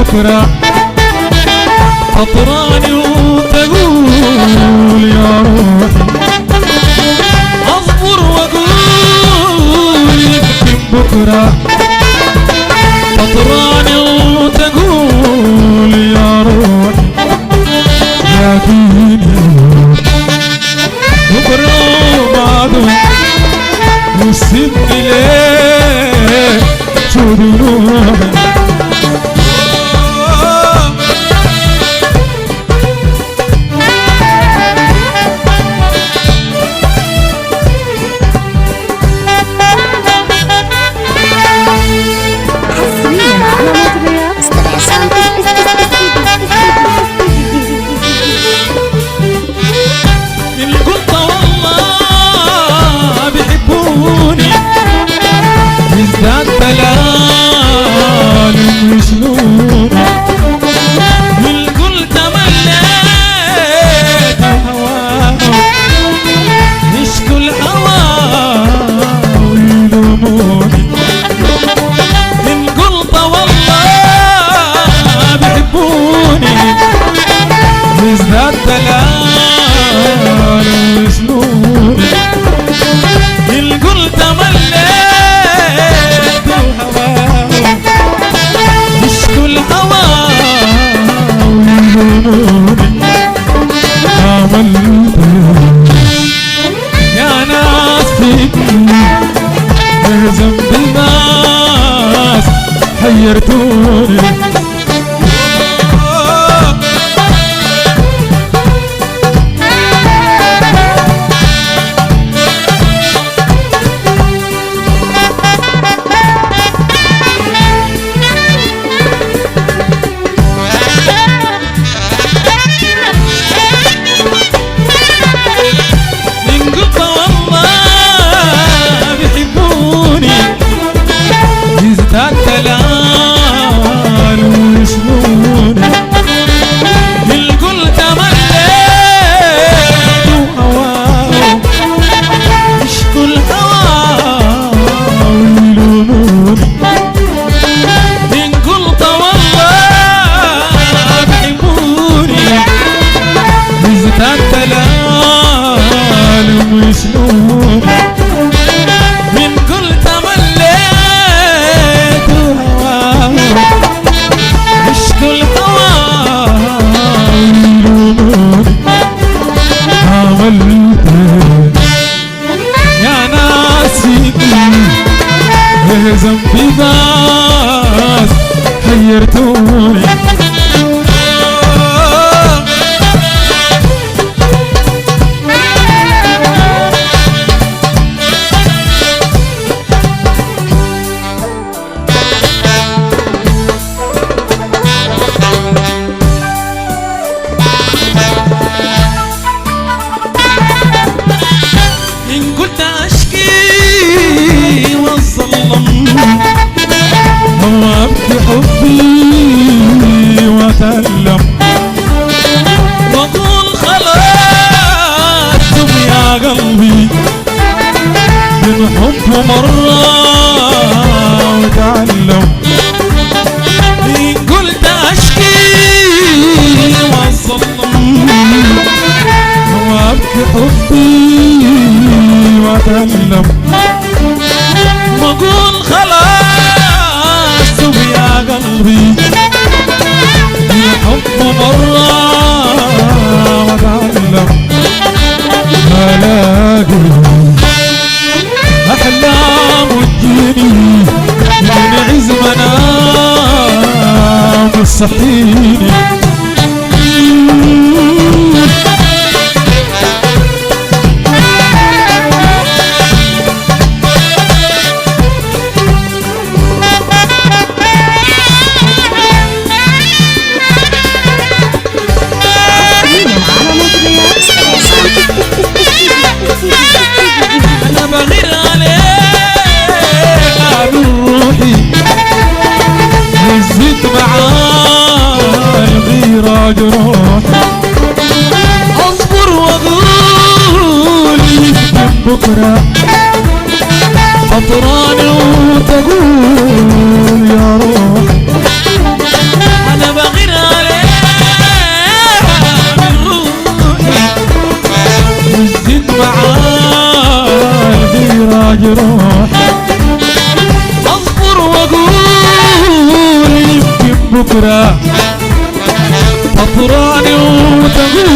بكرة فطراني وتقول يا روحي أصبر وأقول يمكن بكرة فطراني وتقول يا روحي لكن بكرة وبعده وسيبني ليه شو ذنوبي ازداد دلال وجنون من قلت مليت هواه يشكو الهوى ويلوموني من قلت والله بيحبوني ازداد دلال وجنون من قلت مليت يا ناس فيكم ذنب الناس حيرتوني الدلال وجنوني من قلت مليت هواه يشكو الهوى ويلوموني من قلت والله بيحبوني ازداد دلال وجنوني من قلت عشق الهوى ويلوموني حاولت يا ناسي يا ذنبي ناس حيرتوني حبي وأتألم وأقول خلاص تم يا قلبي من حب مرة وتعلم إن قلت أشكي وأظلم وأبكي حبي وأتألم وأقول خلاص تم يا قلبي الحب مرة وتعلم ألاقي أحلام تجيني من عز منام تصحيني أنا بغير عليها بروحي نزيت معاي بكرة تطراني وتغيب